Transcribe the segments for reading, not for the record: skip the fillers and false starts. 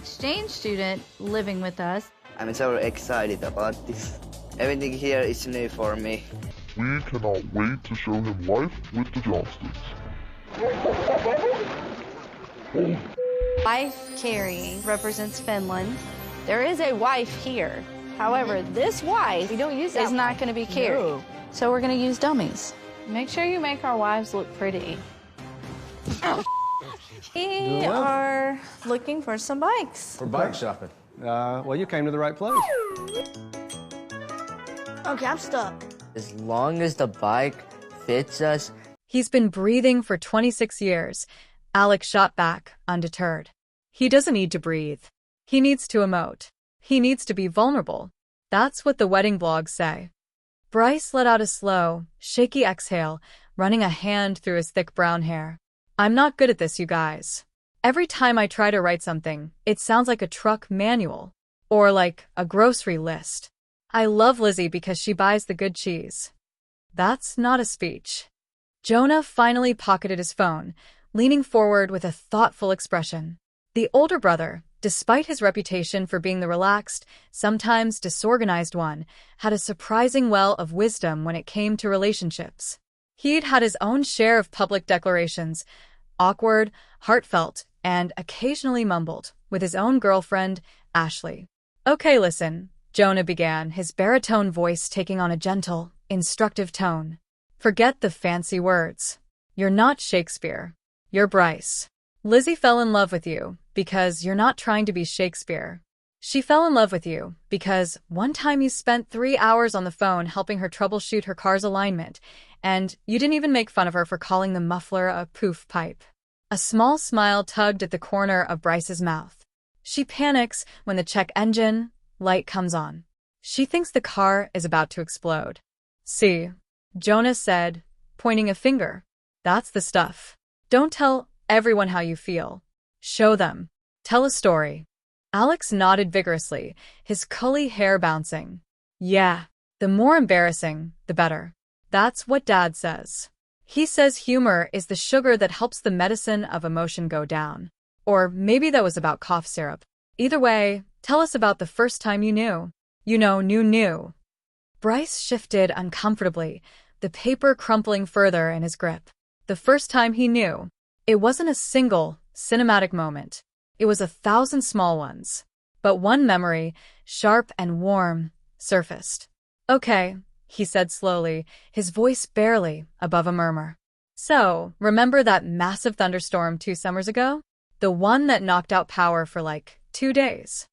exchange student living with us. I'm so excited about this. Everything here is new for me. We cannot wait to show him life with the Johnston. Wife Carrie represents Finland. There is a wife here. However, this wife we don't use that is not going to be Carrie. No. So we're going to use dummies. Make sure you make our wives look pretty. We are looking for some bikes. For bike shopping. Well, you came to the right place. Okay, I'm stuck. As long as the bike fits us. He's been breathing for 26 years. Alex shot back, undeterred. He doesn't need to breathe. He needs to emote. He needs to be vulnerable. That's what the wedding blogs say. Bryce let out a slow, shaky exhale, running a hand through his thick brown hair. I'm not good at this, you guys. Every time I try to write something, it sounds like a truck manual. Or like a grocery list. I love Lizzie because she buys the good cheese. That's not a speech. Jonah finally pocketed his phone, leaning forward with a thoughtful expression. The older brother, despite his reputation for being the relaxed, sometimes disorganized one, had a surprising well of wisdom when it came to relationships. He'd had his own share of public declarations, awkward, heartfelt, and occasionally mumbled, with his own girlfriend, Ashley. Okay, listen, Jonah began, his baritone voice taking on a gentle, instructive tone. Forget the fancy words. You're not Shakespeare. You're Bryce. Lizzie fell in love with you because you're not trying to be Shakespeare. She fell in love with you because one time you spent 3 hours on the phone helping her troubleshoot her car's alignment, and you didn't even make fun of her for calling the muffler a poof pipe. A small smile tugged at the corner of Bryce's mouth. She panics when the check engine light comes on. She thinks the car is about to explode. See, Jonah said, pointing a finger. That's the stuff. Don't tell everyone how you feel. Show them. Tell a story. Alex nodded vigorously, his curly hair bouncing. Yeah, the more embarrassing, the better. That's what Dad says. He says humor is the sugar that helps the medicine of emotion go down. Or maybe that was about cough syrup. Either way, tell us about the first time you knew. You know, knew. Bryce shifted uncomfortably, the paper crumpling further in his grip. The first time he knew. It wasn't a single, cinematic moment. It was 1,000 small ones. But one memory, sharp and warm, surfaced. Okay, he said slowly, his voice barely above a murmur. So, remember that massive thunderstorm 2 summers ago? The one that knocked out power for like 2 days.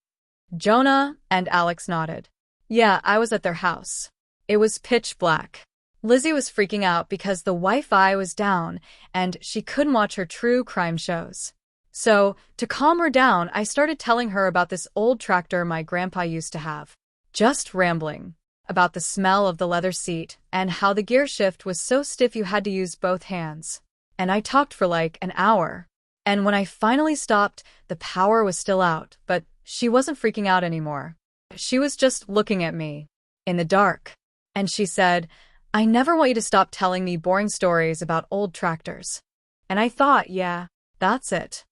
Jonah and Alex nodded. Yeah, I was at their house. It was pitch black. Lizzie was freaking out because the Wi-Fi was down and she couldn't watch her true crime shows. So, to calm her down, I started telling her about this old tractor my grandpa used to have. Just rambling. About the smell of the leather seat and how the gear shift was so stiff you had to use both hands. And I talked for like an hour. And when I finally stopped, the power was still out, but she wasn't freaking out anymore. She was just looking at me. In the dark. And she said, I never want you to stop telling me boring stories about old tractors. And I thought, yeah, that's it.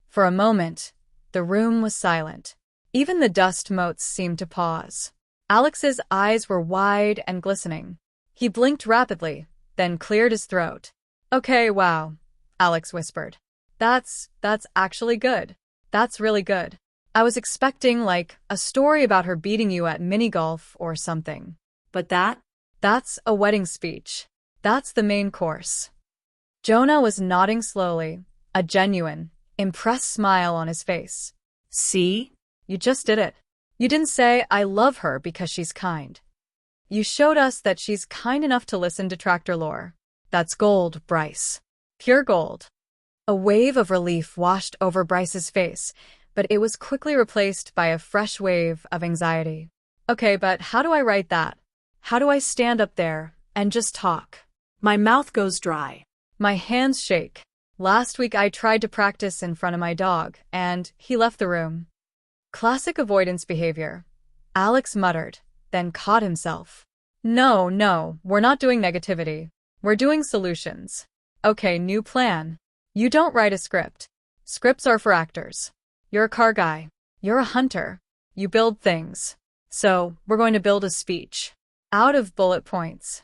For a moment, the room was silent. Even the dust motes seemed to pause. Alex's eyes were wide and glistening. He blinked rapidly, then cleared his throat. Okay, wow, Alex whispered. That's actually good. That's really good. I was expecting, like, a story about her beating you at mini-golf or something. But that's a wedding speech. That's the main course. Jonah was nodding slowly, a genuine, impressed smile on his face. See? You just did it. You didn't say, I love her because she's kind. You showed us that she's kind enough to listen to tractor lore. That's gold, Bryce. Pure gold. A wave of relief washed over Bryce's face, but it was quickly replaced by a fresh wave of anxiety. Okay, but how do I write that? How do I stand up there and just talk? My mouth goes dry. My hands shake. Last week I tried to practice in front of my dog, and he left the room. Classic avoidance behavior. Alex muttered, then caught himself. No, we're not doing negativity. We're doing solutions. Okay, new plan. You don't write a script. Scripts are for actors. You're a car guy. You're a hunter. You build things. So, we're going to build a speech. Out of bullet points.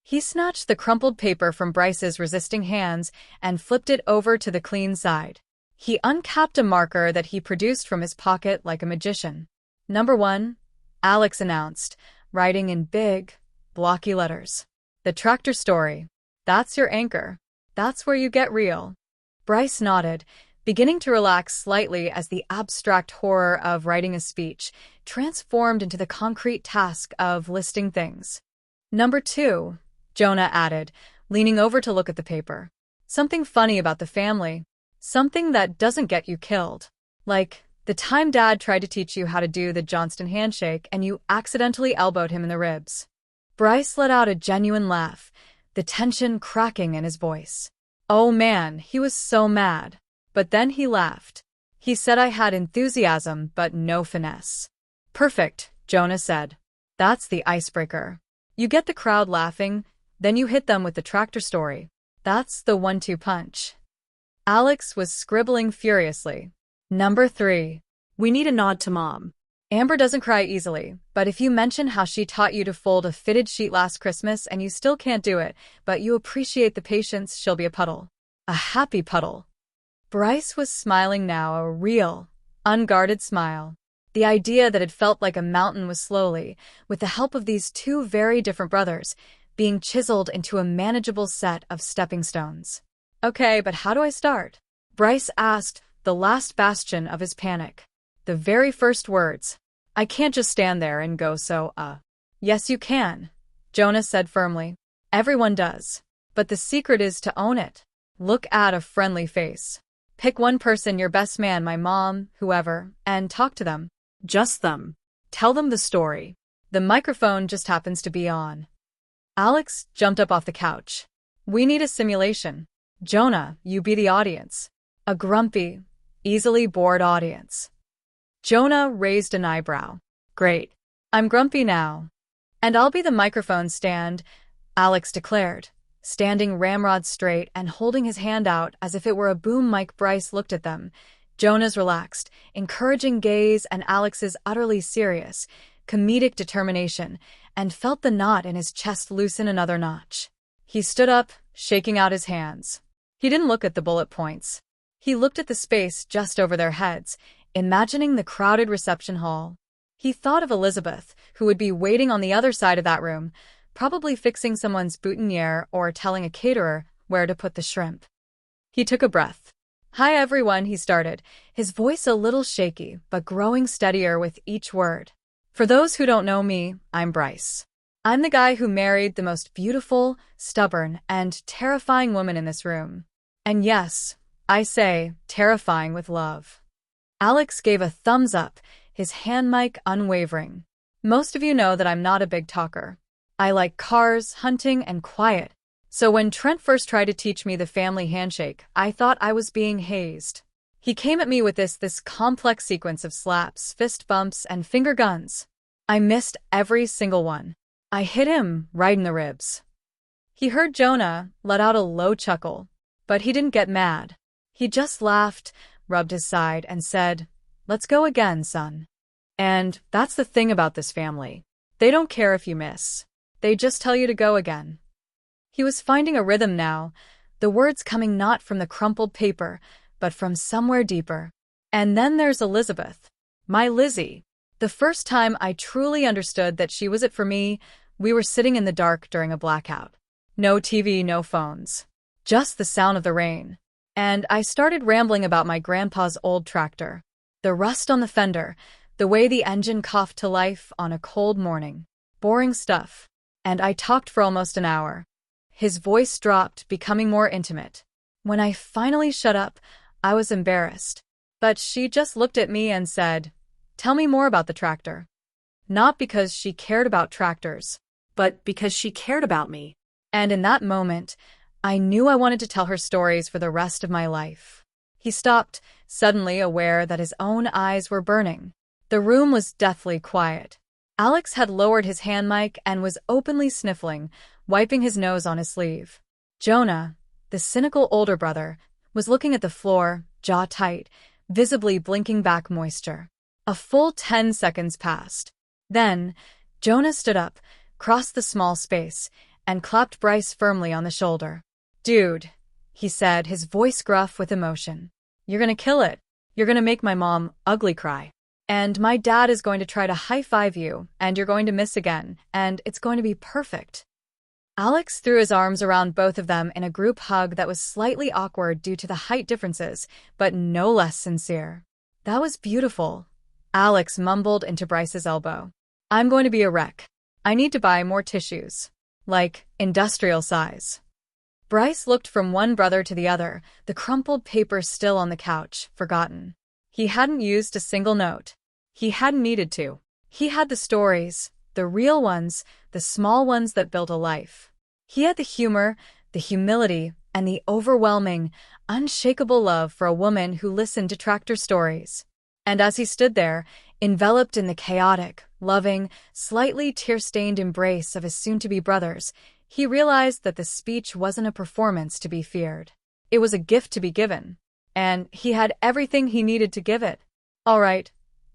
He snatched the crumpled paper from Bryce's resisting hands and flipped it over to the clean side. He uncapped a marker that he produced from his pocket like a magician. Number 1, Alex announced, writing in big, blocky letters. The tractor story. That's your anchor. That's where you get real. Bryce nodded, beginning to relax slightly as the abstract horror of writing a speech transformed into the concrete task of listing things. Number 2, Jonah added, leaning over to look at the paper. Something funny about the family. Something that doesn't get you killed. Like the time Dad tried to teach you how to do the Johnston handshake and you accidentally elbowed him in the ribs. Bryce let out a genuine laugh, the tension cracking in his voice. Oh man, he was so mad. But then he laughed. He said I had enthusiasm but no finesse. Perfect, Jonah said. That's the icebreaker. You get the crowd laughing, then you hit them with the tractor story. That's the 1-2 punch. Alex was scribbling furiously. Number 3. We need a nod to Mom. Amber doesn't cry easily, but if you mention how she taught you to fold a fitted sheet last Christmas and you still can't do it, but you appreciate the patience, she'll be a puddle. A happy puddle. Bryce was smiling now, a real, unguarded smile. The idea that it felt like a mountain was slowly, with the help of these two very different brothers, being chiseled into a manageable set of stepping stones. Okay, but how do I start? Bryce asked, the last bastion of his panic. The very first words. I can't just stand there and go Yes, you can, Jonah said firmly. Everyone does. But the secret is to own it. Look at a friendly face. Pick one person, your best man, my mom, whoever, and talk to them. Just them. Tell them the story. The microphone just happens to be on. Alex jumped up off the couch. We need a simulation. Jonah, you be the audience. A grumpy, easily bored audience. Jonah raised an eyebrow. Great. I'm grumpy now. And I'll be the microphone stand, Alex declared, standing ramrod straight and holding his hand out as if it were a boom mic. Bryce looked at them. Jonah's relaxed, encouraging gaze and Alex's utterly serious, comedic determination, and felt the knot in his chest loosen another notch. He stood up, shaking out his hands. He didn't look at the bullet points. He looked at the space just over their heads, imagining the crowded reception hall. He thought of Elizabeth, who would be waiting on the other side of that room, probably fixing someone's boutonniere or telling a caterer where to put the shrimp. He took a breath. Hi everyone, he started, his voice a little shaky but growing steadier with each word. For those who don't know me, I'm Bryce. I'm the guy who married the most beautiful, stubborn, and terrifying woman in this room. And yes, I say terrifying with love. Alex gave a thumbs up, his hand mic unwavering. Most of you know that I'm not a big talker. I like cars, hunting, and quiet. So when Trent first tried to teach me the family handshake, I thought I was being hazed. He came at me with this complex sequence of slaps, fist bumps, and finger guns. I missed every single one. I hit him right in the ribs. He heard Jonah let out a low chuckle, but he didn't get mad. He just laughed, rubbed his side, and said, "Let's go again, son." And that's the thing about this family. They don't care if you miss. They just tell you to go again. He was finding a rhythm now, the words coming not from the crumpled paper, but from somewhere deeper. And then there's Elizabeth. My Lizzie. The first time I truly understood that she was it for me, we were sitting in the dark during a blackout. No TV, no phones. Just the sound of the rain. And I started rambling about my grandpa's old tractor. The rust on the fender, the way the engine coughed to life on a cold morning. Boring stuff. And I talked for almost an hour. His voice dropped, becoming more intimate. When I finally shut up, I was embarrassed. But she just looked at me and said, "Tell me more about the tractor." Not because she cared about tractors, But because she cared about me. and in that moment, I knew I wanted to tell her stories for the rest of my life. He stopped, suddenly aware that his own eyes were burning. The room was deathly quiet. Alex had lowered his hand mic and was openly sniffling, wiping his nose on his sleeve. Jonah, the cynical older brother, was looking at the floor, jaw tight, visibly blinking back moisture. A full 10 seconds passed. Then, Jonah stood up, crossed the small space, and clapped Bryce firmly on the shoulder. "Dude," he said, his voice gruff with emotion. "You're gonna kill it. You're gonna make my mom ugly cry. And my dad is going to try to high-five you, and you're going to miss again, and it's going to be perfect." Alex threw his arms around both of them in a group hug that was slightly awkward due to the height differences, but no less sincere. "That was beautiful," Alex mumbled into Bryce's elbow. "I'm going to be a wreck. I need to buy more tissues. Like, industrial size." Bryce looked from one brother to the other, the crumpled paper still on the couch, forgotten. He hadn't used a single note. He hadn't needed to. He had the stories, the real ones, the small ones that built a life. He had the humor, the humility, and the overwhelming, unshakable love for a woman who listened to tractor stories. And as he stood there, enveloped in the chaotic, loving, slightly tear-stained embrace of his soon-to-be brothers, he realized that the speech wasn't a performance to be feared. It was a gift to be given. And he had everything he needed to give it. "All right,"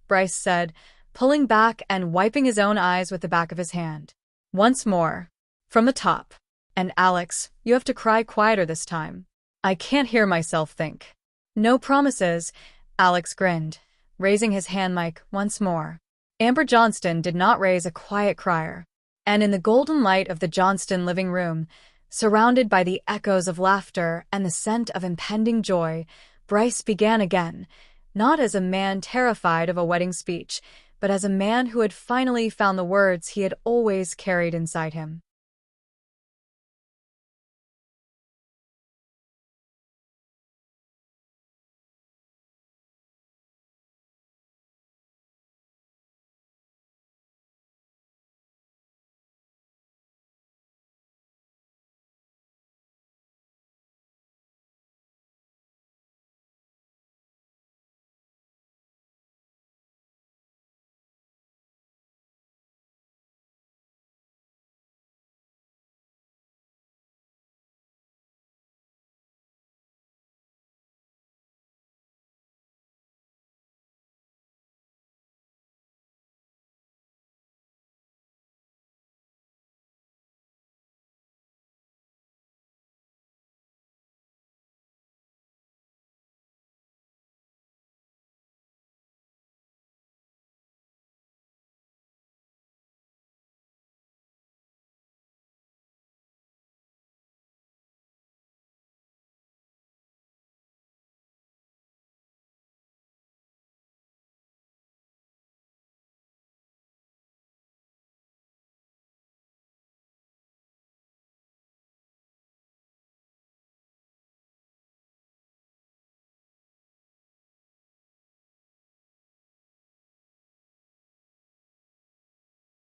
Bryce said, pulling back and wiping his own eyes with the back of his hand. "Once more. From the top. And Alex, you have to cry quieter this time. I can't hear myself think." "No promises," Alex grinned, raising his hand mic once more. Amber Johnston did not raise a quiet crier. And in the golden light of the Johnston living room, surrounded by the echoes of laughter and the scent of impending joy, Bryce began again, not as a man terrified of a wedding speech, but as a man who had finally found the words he had always carried inside him.